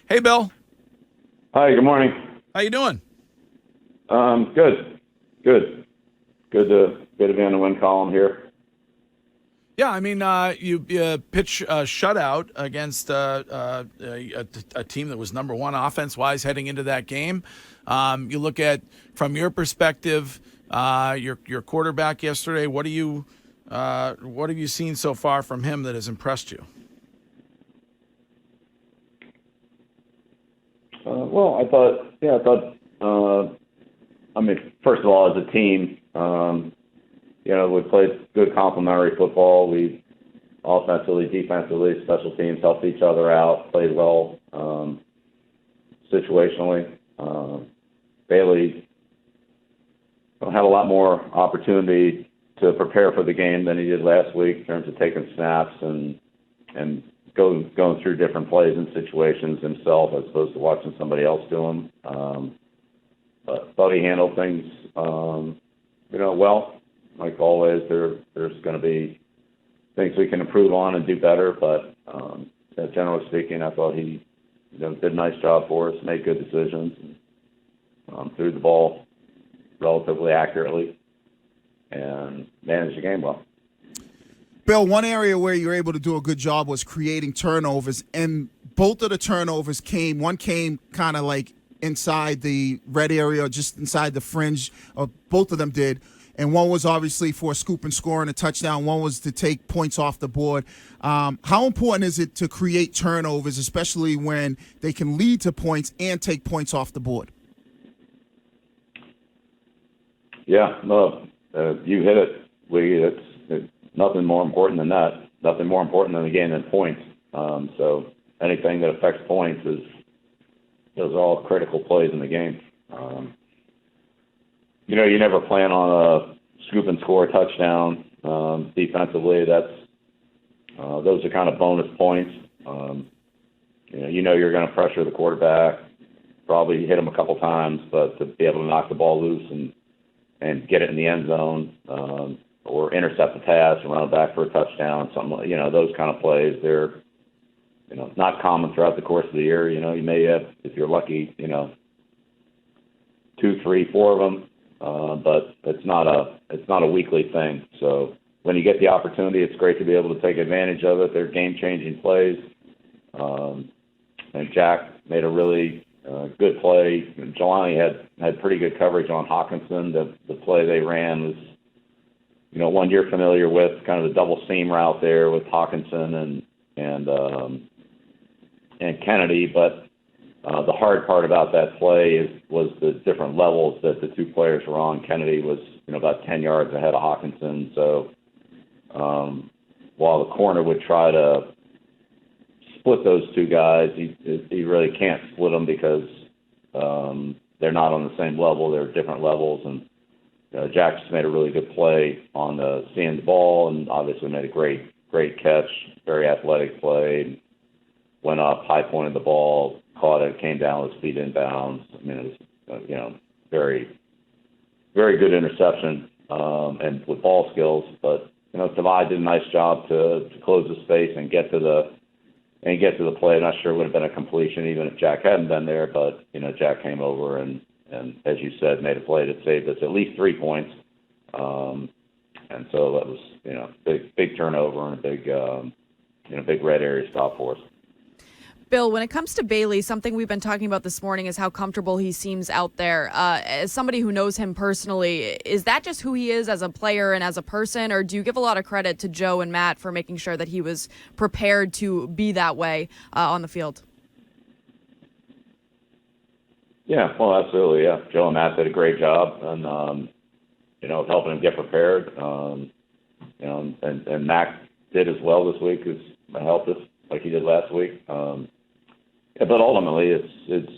Hey, Bill. Hi, good morning. How you doing? Good, good, good to be on the win column here. Yeah, I mean, you pitch a shutout against a team that was number one offense-wise heading into that game. You look at, from your perspective, your quarterback yesterday. What have you seen so far from him that has impressed you? Well, I mean, first of all, as a team, we played good complementary football. We offensively, defensively, special teams helped each other out, played well situationally. Bailey had a lot more opportunity to prepare for the game than he did last week in terms of taking snaps and going through different plays and situations himself as opposed to watching somebody else do them. But thought he handled things, well. Like always, there's going to be things we can improve on and do better. But generally speaking, I thought he did a nice job for us, made good decisions, and threw the ball relatively accurately, and managed the game well. Bill, one area where you're able to do a good job was creating turnovers, and both of the turnovers one came kind of like inside the red area or just inside the fringe, or both of them did. And one was obviously for a scoop and score and a touchdown. One was to take points off the board. How important is it to create turnovers, especially when they can lead to points and take points off the board? Yeah, no, you hit it. It's nothing more important than that. Nothing more important than the game than points. So anything that affects points those are all critical plays in the game. You never plan on a scoop and score touchdown defensively. Those are kind of bonus points. You're going to pressure the quarterback, probably hit him a couple times, but to be able to knock the ball loose and get it in the end zone, or intercept the pass and run it back for a touchdown, something like, those kind of plays. They're, not common throughout the course of the year. You may have, if you're lucky, 2, 3, 4 of them, but it's not a weekly thing. So when you get the opportunity, it's great to be able to take advantage of it. They're game-changing plays, and Jack made a really good play. Jelani had pretty good coverage on Hawkinson. The play they ran was, one you're familiar with, kind of the double seam route there with Hawkinson and Kennedy. But the hard part about that play was the different levels that the two players were on. Kennedy was about 10 yards ahead of Hawkinson. So while the corner would try to split those two guys, he really can't split them because they're not on the same level. They're different levels. And Jack just made a really good play on seeing the ball, and obviously made a great catch, very athletic play. Went up, high pointed the ball, caught it, came down with speed inbounds. I mean, it was very, very good interception and with ball skills. But Tavai did a nice job to close the space and get to the play. I'm not sure it would have been a completion even if Jack hadn't been there, but Jack came over and as you said, made a play that saved us at least 3 points. And so that was big turnover and a big red area stop for us. Bill, when it comes to Bailey, something we've been talking about this morning is how comfortable he seems out there. As somebody who knows him personally, is that just who he is as a player and as a person, or do you give a lot of credit to Joe and Matt for making sure that he was prepared to be that way on the field? Yeah, well, absolutely. Yeah, Joe and Matt did a great job, and helping him get prepared. And Mac did as well this week, who's helped us like he did last week. But ultimately, it's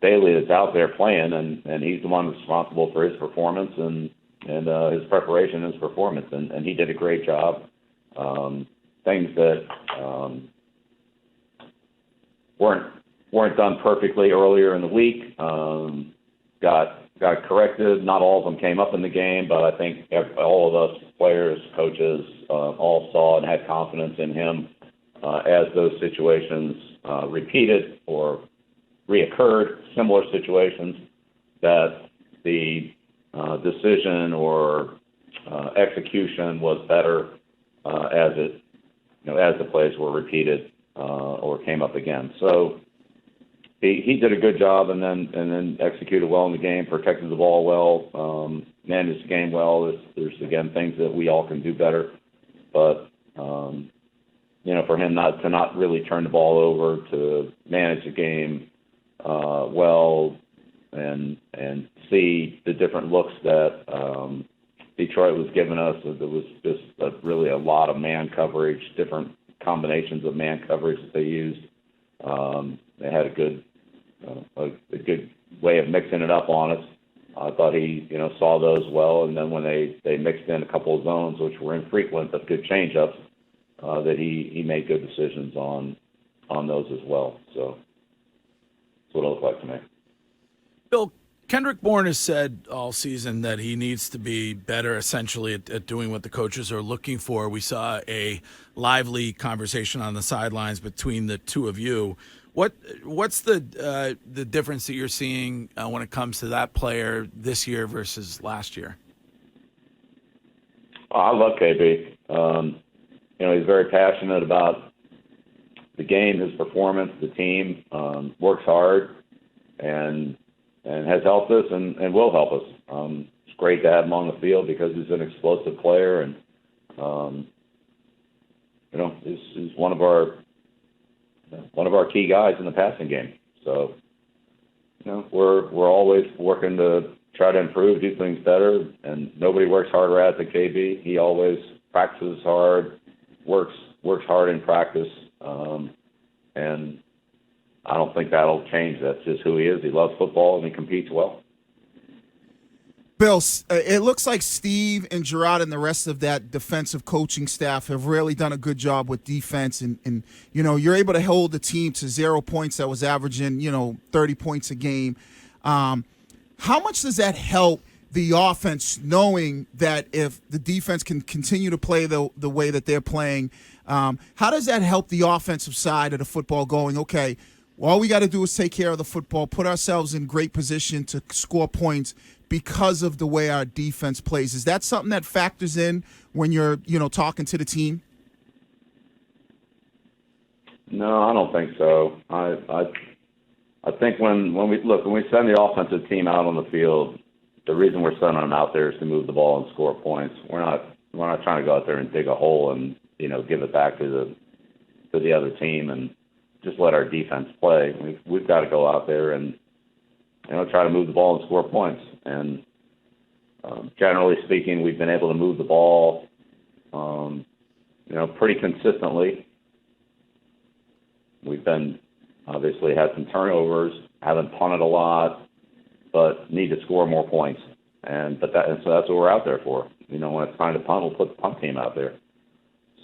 Bailey that's out there playing, and he's the one responsible for his performance and his preparation and his performance, and he did a great job. Things that weren't done perfectly earlier in the week got corrected. Not all of them came up in the game, but I think all of us players, coaches, all saw and had confidence in him as those situations repeated or reoccurred, similar situations, that the decision or execution was better as the plays were repeated or came up again. So he did a good job, and then executed well in the game, protected the ball well, managed the game well. There's again things that we all can do better, but for him not really turn the ball over, to manage the game well, and see the different looks that Detroit was giving us. There was just really a lot of man coverage, different combinations of man coverage that they used. They had a good way of mixing it up on us. I thought he saw those well, and then when they mixed in a couple of zones, which were infrequent but good change-ups, that he made good decisions on those as well. So that's what it looked like to me. Bill, Kendrick Bourne has said all season that he needs to be better essentially at doing what the coaches are looking for. We saw a lively conversation on the sidelines between the two of you. What's the difference that you're seeing when it comes to that player this year versus last year? Oh, I love KB. He's very passionate about the game, his performance, the team, works hard, and has helped us and will help us. It's great to have him on the field because he's an explosive player, and he's one of our key guys in the passing game. So we're always working to try to improve, do things better, and nobody works harder at than KB. He always practices hard, works hard in practice, and I don't think that'll change. That's just who he is. He loves football, and he competes well. Bill, it looks like Steve and Gerard and the rest of that defensive coaching staff have really done a good job with defense, and you're able to hold the team to 0 points that was averaging 30 points a game. How much does that help the offense, knowing that if the defense can continue to play the way that they're playing, how does that help the offensive side of the football going, okay, all we got to do is take care of the football, put ourselves in great position to score points because of the way our defense plays? Is that something that factors in when you're, talking to the team? No, I don't think so. I think when we send the offensive team out on the field, the reason we're sending them out there is to move the ball and score points. We're not trying to go out there and dig a hole and give it back to the other team and just let our defense play. We've got to go out there and try to move the ball and score points. And generally speaking, we've been able to move the ball, pretty consistently. We've been obviously had some turnovers, haven't punted a lot, but need to score more points. So that's what we're out there for. When it's time to punt, we'll put the punt team out there.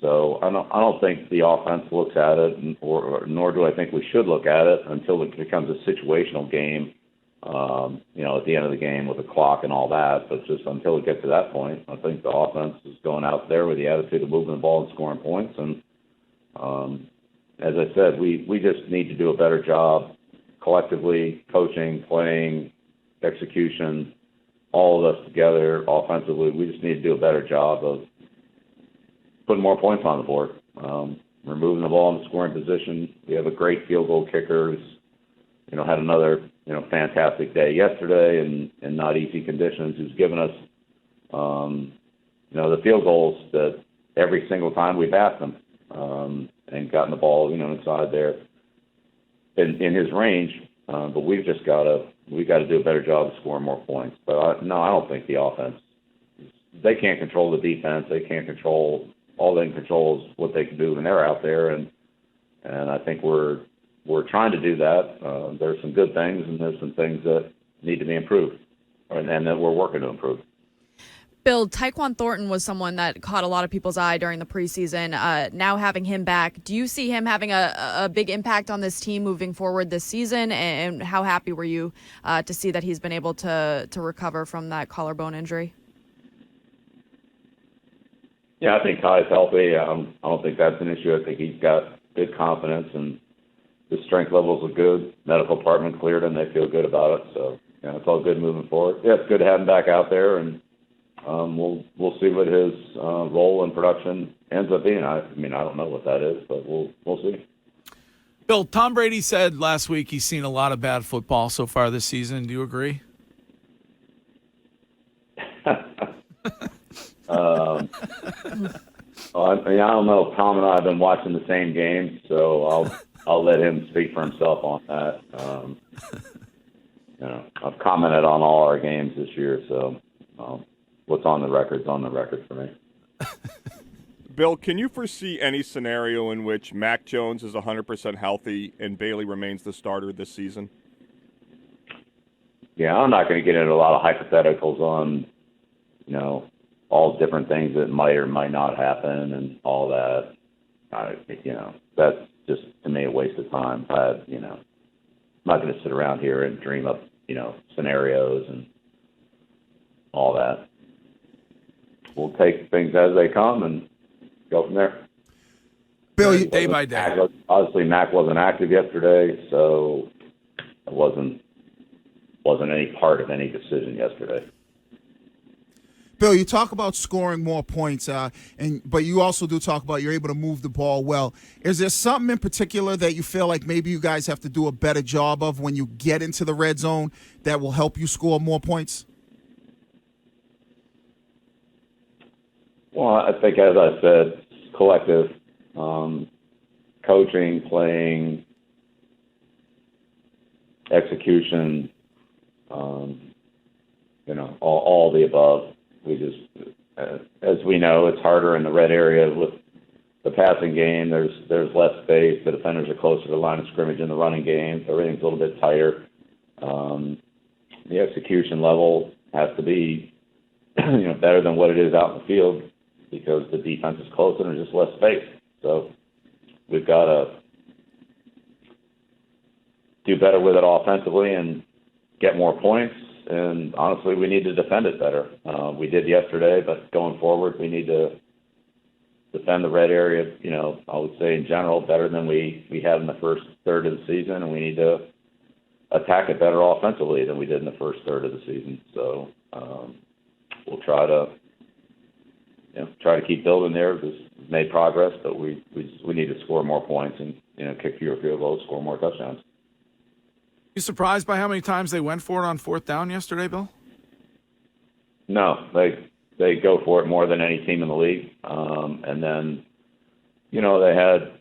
So I don't think the offense looks at it, nor do I think we should look at it until it becomes a situational game. At the end of the game with the clock and all that. But just until we get to that point, I think the offense is going out there with the attitude of moving the ball and scoring points. And as I said, we just need to do a better job collectively, coaching, playing, execution, all of us together offensively. We just need to do a better job of putting more points on the board. We're moving the ball in the scoring position. We have a great field goal kicker who's had another fantastic day yesterday in not easy conditions, who's given us the field goals that every single time we've asked them, and gotten the ball inside there in his range. But we've got to do a better job of scoring more points. But I don't think the offense, they can't control the defense. They can't control, all they can control is what they can do when they're out there, and I think we're trying to do that. There's some good things, and there's some things that need to be improved, and that we're working to improve. Bill, Tyquan Thornton was someone that caught a lot of people's eye during the preseason. Now having him back, do you see him having a big impact on this team moving forward this season? And how happy were you to see that he's been able to recover from that collarbone injury? Yeah, I think Ty's healthy. I don't think that's an issue. I think he's got good confidence, and the strength levels are good. Medical department cleared him; they feel good about it. So it's all good moving forward. Yeah, it's good to have him back out there, and we'll see what his role in production ends up being. I don't know what that is, but we'll see. Bill, Tom Brady said last week he's seen a lot of bad football so far this season. Do you agree? I don't know. Tom and I have been watching the same game, so I'll let him speak for himself on that. I've commented on all our games this year, so what's on the record's on the record for me. Bill, can you foresee any scenario in which Mac Jones is 100% healthy and Bailey remains the starter this season? Yeah, I'm not going to get into a lot of hypotheticals on, all different things that might or might not happen and all that. That's just, to me, a waste of time. I'm not going to sit around here and dream up, scenarios and all that. We'll take things as they come and go from there. Bill, Day by day. Obviously, Mac wasn't active yesterday, so it wasn't any part of any decision yesterday. Bill, you talk about scoring more points, but you also do talk about you're able to move the ball well. Is there something in particular that you feel like maybe you guys have to do a better job of when you get into the red zone that will help you score more points? Well, I think, as I said, collective coaching, playing, execution, all the above. We just, as we know, it's harder in the red area with the passing game. There's less space. The defenders are closer to the line of scrimmage in the running game. Everything's a little bit tighter. The execution level has to be, better than what it is out in the field because the defense is closer and there's just less space. So we've got to do better with it offensively and get more points. And honestly, we need to defend it better. We did yesterday, but going forward, we need to defend the red area, I would say in general, better than we had in the first third of the season, and we need to attack it better offensively than we did in the first third of the season. So we'll try to keep building there. We've made progress, but we need to score more points and kick fewer field goals, score more touchdowns. You surprised by how many times they went for it on fourth down yesterday, Bill? No, they go for it more than any team in the league. And then, they had,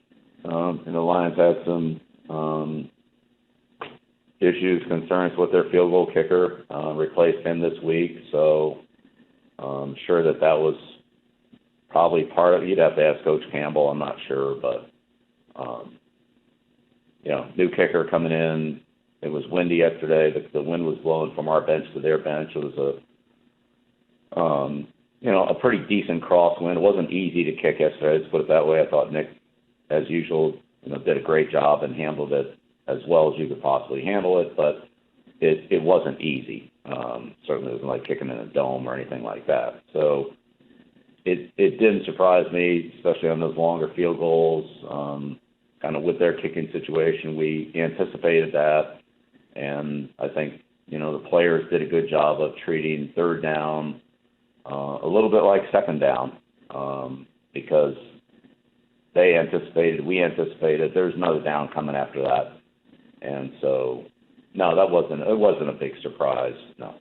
the Lions had some issues, concerns with their field goal kicker. Replaced him this week, so I'm sure that was probably part of it. You'd have to ask Coach Campbell. I'm not sure, but new kicker coming in. It was windy yesterday. The wind was blowing from our bench to their bench. It was a pretty decent crosswind. It wasn't easy to kick yesterday. Let's put it that way. I thought Nick, as usual, did a great job and handled it as well as you could possibly handle it. But it wasn't easy. Certainly, it wasn't like kicking in a dome or anything like that. So it didn't surprise me, especially on those longer field goals. Kind of with their kicking situation, we anticipated that. And I think, the players did a good job of treating third down a little bit like second down because we anticipated there's another down coming after that. And so, no, it wasn't a big surprise, no.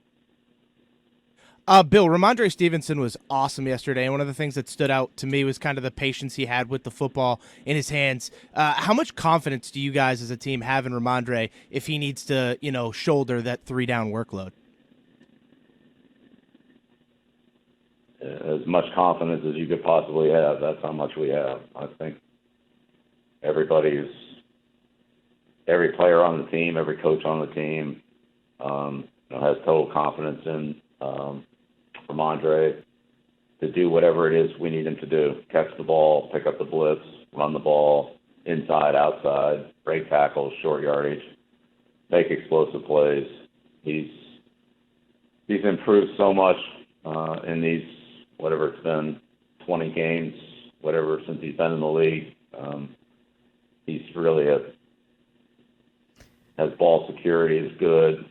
Bill, Ramondre Stevenson was awesome yesterday, and one of the things that stood out to me was kind of the patience he had with the football in his hands. How much confidence do you guys as a team have in Ramondre if he needs to, shoulder that 3-down workload? As much confidence as you could possibly have. That's how much we have. I think every player on the team, every coach on the team has total confidence in Ramondre to do whatever it is we need him to do. Catch the ball, pick up the blitz, run the ball, inside, outside, break tackles, short yardage, make explosive plays. He's improved so much in these, whatever it's been, 20 games, whatever, since he's been in the league. he's really has ball security is good.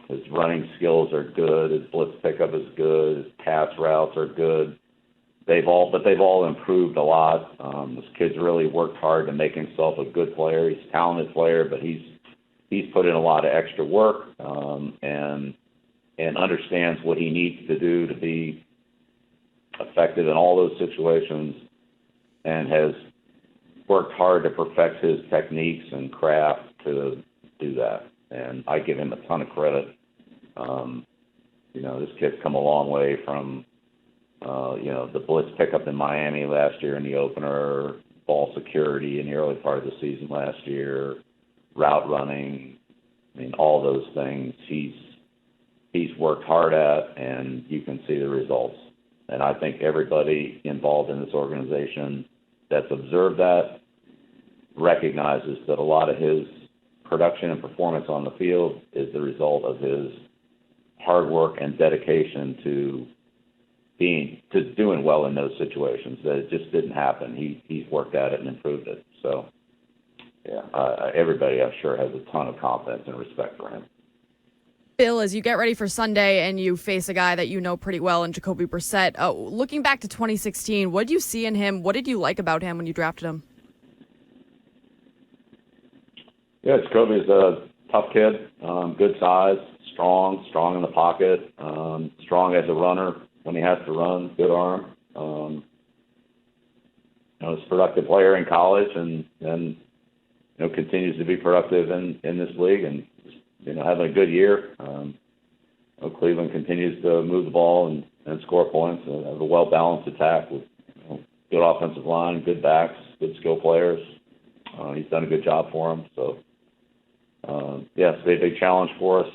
His running skills are good. His blitz pickup is good. His pass routes are good. They've all improved a lot. This kid's really worked hard to make himself a good player. He's a talented player, but he's put in a lot of extra work and understands what he needs to do to be effective in all those situations, and has worked hard to perfect his techniques and craft to do that. And I give him a ton of credit. This kid's come a long way from the blitz pickup in Miami last year in the opener, ball security in the early part of the season last year, route running. I mean, all those things he's worked hard at, and you can see the results. And I think everybody involved in this organization that's observed that recognizes that a lot of his production and performance on the field is the result of his hard work and dedication to doing well in those situations. That it just didn't happen. He's worked at it and improved it. So, everybody, I'm sure, has a ton of confidence and respect for him. Bill, as you get ready for Sunday and you face a guy that you know pretty well in Jacoby Brissett, looking back to 2016, what did you see in him? What did you like about him when you drafted him? Yeah, Jacoby's a tough kid, good size, strong in the pocket, strong as a runner when he has to run, good arm. He's a productive player in college and continues to be productive in this league and having a good year. Cleveland continues to move the ball and score points. Have a well-balanced attack with good offensive line, good backs, good skill players. He's done a good job for him. So, yes, a big challenge for us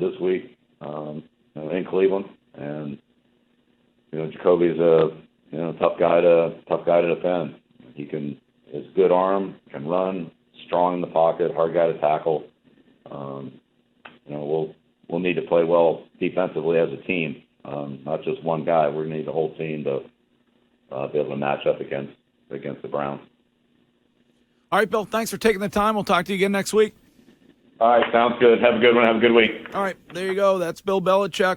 this week in Cleveland. And Jacoby's a tough guy to defend. His good arm, can run, strong in the pocket, hard guy to tackle. We'll need to play well defensively as a team, not just one guy. We need the whole team to be able to match up against the Browns. All right, Bill, thanks for taking the time. We'll talk to you again next week. All right, sounds good. Have a good one. Have a good week. All right, there you go. That's Bill Belichick.